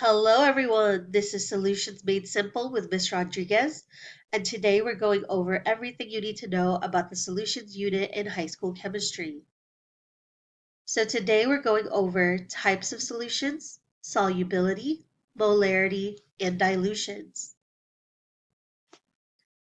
Hello, everyone. This is Solutions Made Simple with Miss Rodriguez, and today we're going over everything you need to know about the solutions unit in high school chemistry. So today we're going over types of solutions, solubility, molarity, and dilutions.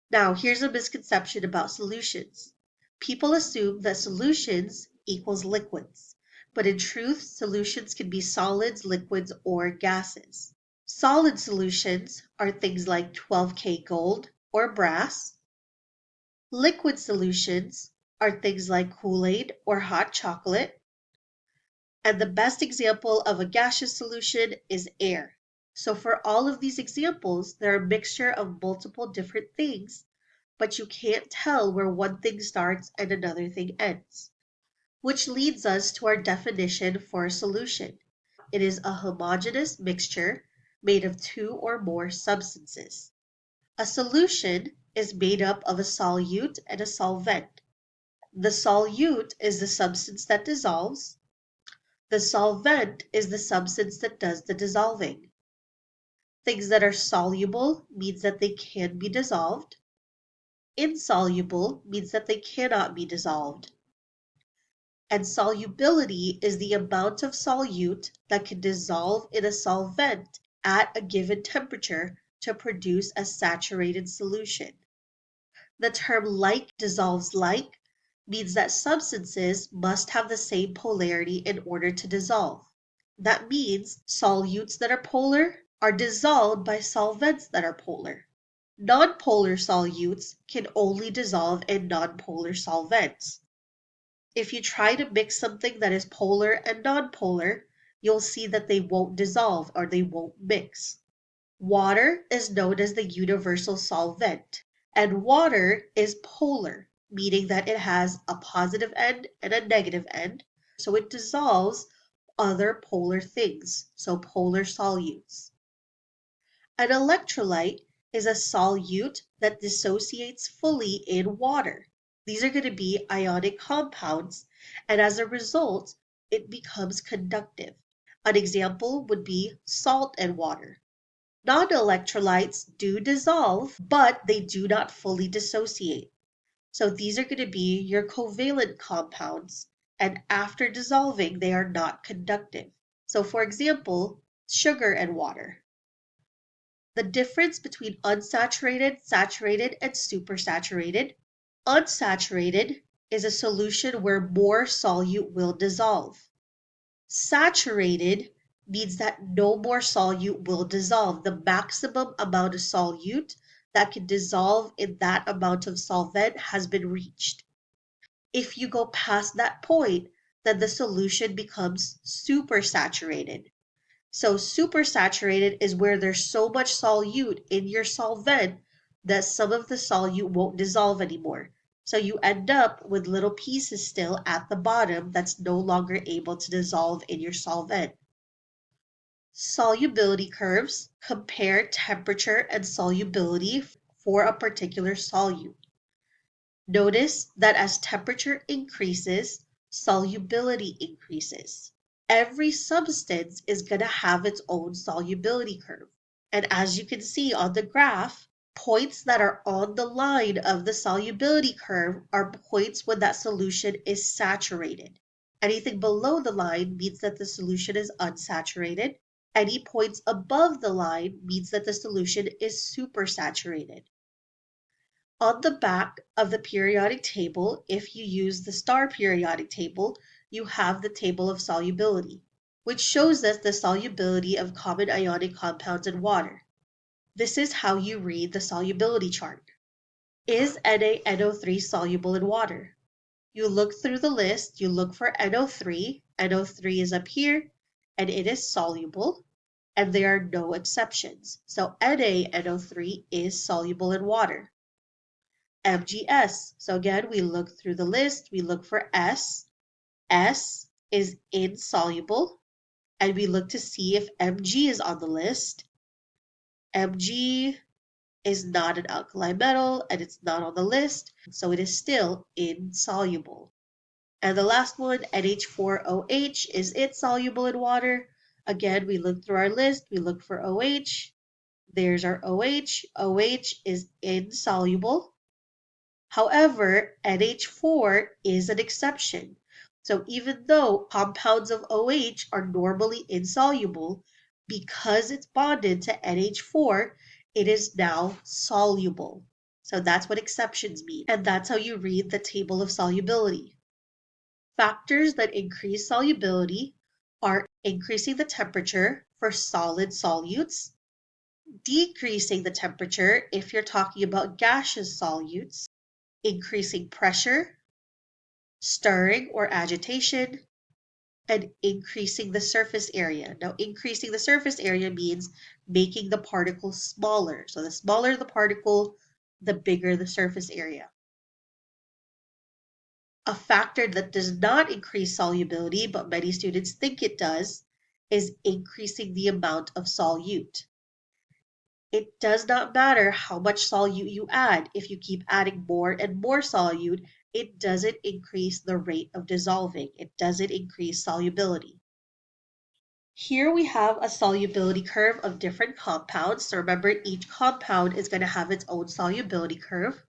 Now, here's a misconception about solutions. People assume that solutions equals liquids, but in truth, solutions can be solids, liquids, or gases. Solid solutions are things like 12K gold or brass. Liquid solutions are things like Kool-Aid or hot chocolate. And the best example of a gaseous solution is air. So for all of these examples, they're a mixture of multiple different things, but you can't tell where one thing starts and another thing ends. Which leads us to our definition for a solution. It is a homogeneous mixture made of two or more substances. A solution is made up of a solute and a solvent. The solute is the substance that dissolves. The solvent is the substance that does the dissolving. Things that are soluble means that they can be dissolved. Insoluble means that they cannot be dissolved. And solubility is the amount of solute that can dissolve in a solvent at a given temperature to produce a saturated solution. The term like dissolves like means that substances must have the same polarity in order to dissolve. That means solutes that are polar are dissolved by solvents that are polar. Nonpolar solutes can only dissolve in nonpolar solvents. If you try to mix something that is polar and nonpolar, you'll see that they won't dissolve or they won't mix. Water is known as the universal solvent, and water is polar, meaning that it has a positive end and a negative end, so it dissolves other polar things, so polar solutes. An electrolyte is a solute that dissociates fully in water. These are going to be ionic compounds, and as a result, it becomes conductive. An example would be salt and water. Non-electrolytes do dissolve, but they do not fully dissociate. So these are going to be your covalent compounds, and after dissolving, they are not conductive. So for example, sugar and water. The difference between unsaturated, saturated, and supersaturated. Unsaturated is a solution where more solute will dissolve. Saturated means that no more solute will dissolve. The maximum amount of solute that can dissolve in that amount of solvent has been reached. If you go past that point, then the solution becomes supersaturated. So supersaturated is where there's so much solute in your solvent that some of the solute won't dissolve anymore. So you end up with little pieces still at the bottom that's no longer able to dissolve in your solvent. Solubility curves compare temperature and solubility for a particular solute. Notice that as temperature increases, solubility increases. Every substance is going to have its own solubility curve. And as you can see on the graph, points that are on the line of the solubility curve are points when that solution is saturated. Anything below the line means that the solution is unsaturated. Any points above the line means that the solution is supersaturated. On the back of the periodic table, if you use the star periodic table, you have the table of solubility, which shows us the solubility of common ionic compounds in water. This is how you read the solubility chart. Is NaNO3 soluble in water? You look through the list, you look for NO3. NO3 is up here, and it is soluble, and there are no exceptions. So NaNO3 is soluble in water. MgS. So again, we look through the list, we look for S. S is insoluble, and we look to see if Mg is on the list. Mg is not an alkali metal, and it's not on the list, so it is still insoluble. And the last one, NH4OH, is it soluble in water? Again, we look through our list, we look for OH. There's our OH. OH is insoluble. However, NH4 is an exception. So even though compounds of OH are normally insoluble, because it's bonded to NH4, it is now soluble. So that's what exceptions mean. And that's how you read the table of solubility. Factors that increase solubility are increasing the temperature for solid solutes, decreasing the temperature if you're talking about gaseous solutes, increasing pressure, stirring or agitation, and increasing the surface area. Now, increasing the surface area means making the particle smaller. So the smaller the particle, the bigger the surface area. A factor that does not increase solubility, but many students think it does, is increasing the amount of solute. It does not matter how much solute you add. If you keep adding more and more solute, it doesn't increase the rate of dissolving. It doesn't increase solubility. Here we have a solubility curve of different compounds. So remember, each compound is going to have its own solubility curve.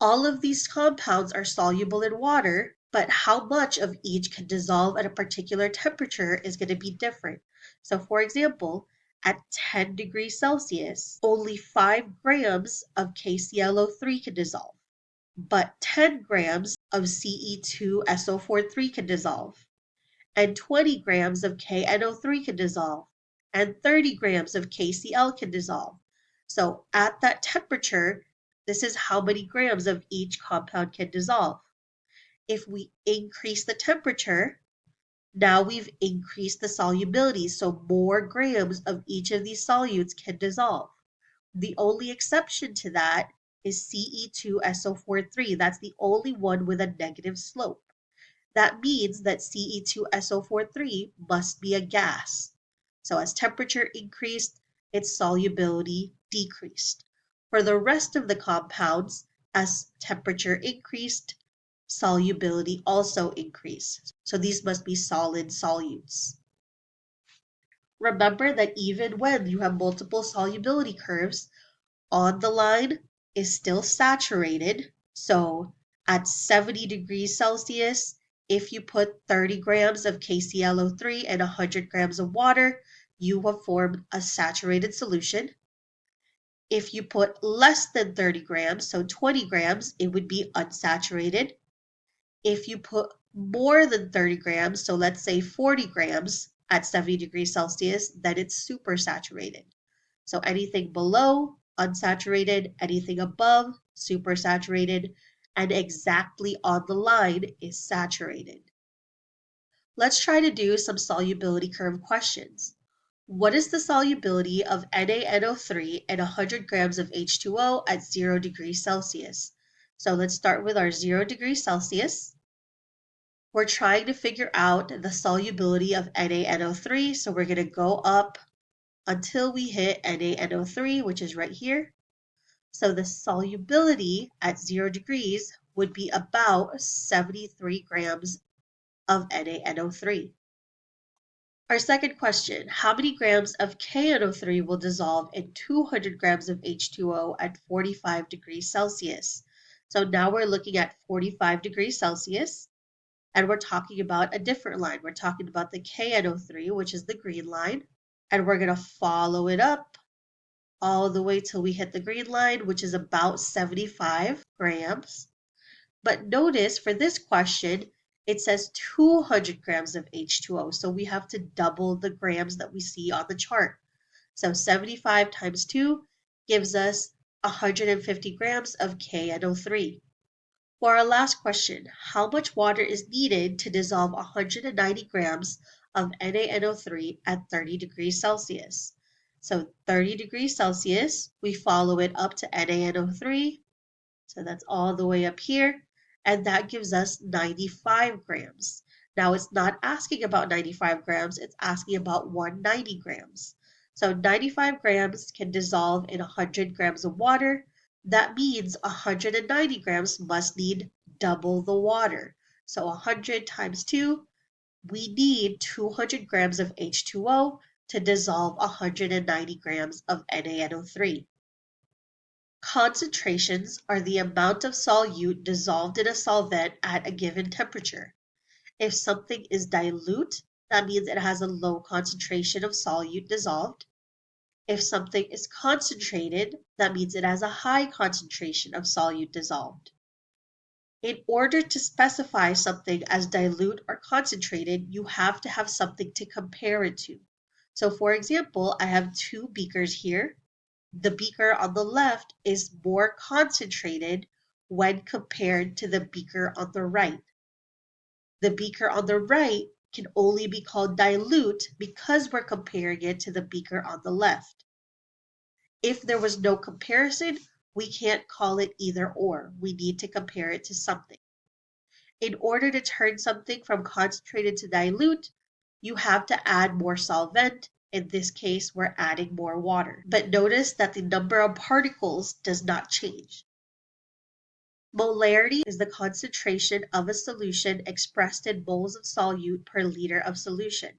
All of these compounds are soluble in water, but how much of each can dissolve at a particular temperature is going to be different. So for example, at 10 degrees Celsius, only 5 grams of KClO3 can dissolve, but 10 grams of Ce2SO43 can dissolve, and 20 grams of KNO3 can dissolve, and 30 grams of KCl can dissolve. So at that temperature, this is how many grams of each compound can dissolve. If we increase the temperature, now we've increased the solubility, so more grams of each of these solutes can dissolve. The only exception to that is Ce2SO43. That's the only one with a negative slope. That means that Ce2SO43 must be a gas. So as temperature increased, its solubility decreased. For the rest of the compounds, as temperature increased, solubility also increased. So these must be solid solutes. Remember that even when you have multiple solubility curves, on the line is still saturated. So at 70 degrees Celsius, if you put 30 grams of KClO3 and 100 grams of water, you have formed a saturated solution. If you put less than 30 grams, so 20 grams, it would be unsaturated. If you put more than 30 grams, so let's say 40 grams at 70 degrees Celsius, then it's supersaturated. So anything below, unsaturated, anything above, supersaturated, and exactly on the line is saturated. Let's try to do some solubility curve questions. What is the solubility of NaNO3 and 100 grams of H2O at 0 degrees Celsius? So let's start with our 0 degrees Celsius. We're trying to figure out the solubility of NaNO3, so we're going to go up until we hit NaNO3, which is right here. So the solubility at 0 degrees would be about 73 grams of NaNO3. Our second question, how many grams of KNO3 will dissolve in 200 grams of H2O at 45 degrees Celsius? So now we're looking at 45 degrees Celsius, and we're talking about a different line. We're talking about the KNO3, which is the green line, and we're going to follow it up all the way till we hit the green line, which is about 75 grams. But notice for this question, it says 200 grams of H2O. So we have to double the grams that we see on the chart. So 75 times 2 gives us 150 grams of KNO3. For our last question, how much water is needed to dissolve 190 grams of NaNO3 at 30 degrees Celsius? So 30 degrees Celsius, we follow it up to NaNO3. So that's all the way up here. And that gives us 95 grams. Now it's not asking about 95 grams, it's asking about 190 grams. So 95 grams can dissolve in 100 grams of water. That means 190 grams must need double the water. So 100 times 2 We need 200 grams of H2O to dissolve 190 grams of NaNO3. Concentrations are the amount of solute dissolved in a solvent at a given temperature. If something is dilute, that means it has a low concentration of solute dissolved. If something is concentrated, that means it has a high concentration of solute dissolved. In order to specify something as dilute or concentrated, you have to have something to compare it to. So for example, I have two beakers here. The beaker on the left is more concentrated when compared to the beaker on the right. The beaker on the right can only be called dilute because we're comparing it to the beaker on the left. If there was no comparison, we can't call it either or. We need to compare it to something. In order to turn something from concentrated to dilute, you have to add more solvent. In this case, we're adding more water. But notice that the number of particles does not change. Molarity is the concentration of a solution expressed in moles of solute per liter of solution.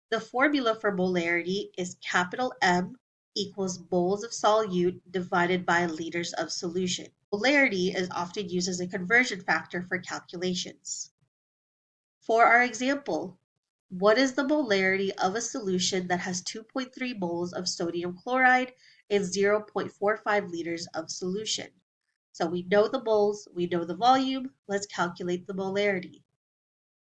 The formula for molarity is capital M equals moles of solute divided by liters of solution. Molarity is often used as a conversion factor for calculations. For our example, what is the molarity of a solution that has 2.3 moles of sodium chloride in 0.45 liters of solution? So we know the moles, we know the volume, let's calculate the molarity.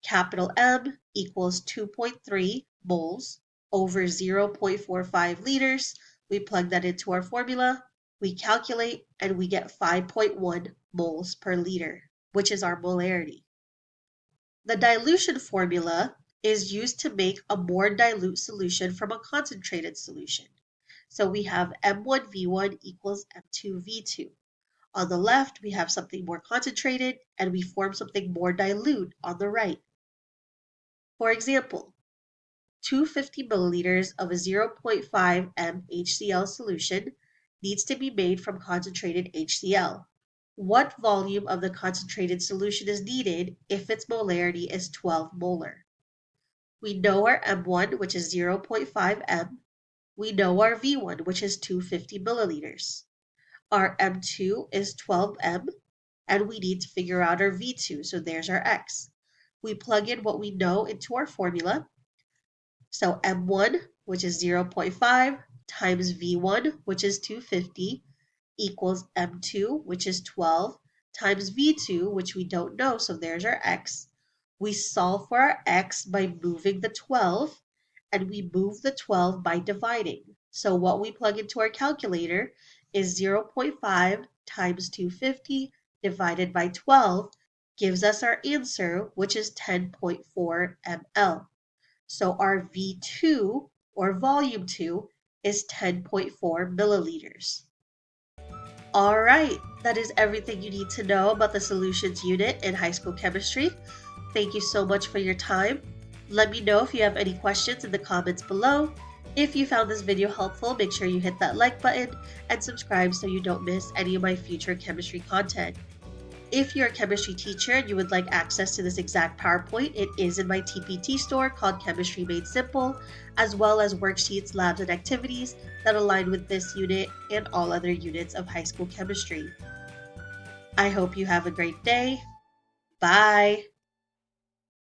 Capital M equals 2.3 moles over 0.45 liters. We plug that into our formula, we calculate, and we get 5.1 moles per liter, which is our molarity. The dilution formula is used to make a more dilute solution from a concentrated solution. So we have M1V1 equals M2V2. On the left, we have something more concentrated, and we form something more dilute on the right. For example, 250 milliliters of a 0.5 m HCl solution needs to be made from concentrated HCl. What volume of the concentrated solution is needed if its molarity is 12 molar? We know our M1, which is 0.5 m. We know our V1, which is 250 milliliters. Our M2 is 12 m, and we need to figure out our V2, so there's our X. We plug in what we know into our formula. So M1, which is 0.5, times V1, which is 250, equals M2, which is 12, times V2, which we don't know, so there's our X. We solve for our X by moving the 12, and we move the 12 by dividing. So what we plug into our calculator is 0.5 times 250 divided by 12 gives us our answer, which is 10.4 ml. So our V2, or volume 2, is 10.4 milliliters. All right, that is everything you need to know about the solutions unit in high school chemistry. Thank you so much for your time. Let me know if you have any questions in the comments below. If you found this video helpful, make sure you hit that like button and subscribe so you don't miss any of my future chemistry content. If you're a chemistry teacher and you would like access to this exact PowerPoint, it is in my TPT store called Chemistry Made Simple, as well as worksheets, labs, and activities that align with this unit and all other units of high school chemistry. I hope you have a great day. Bye!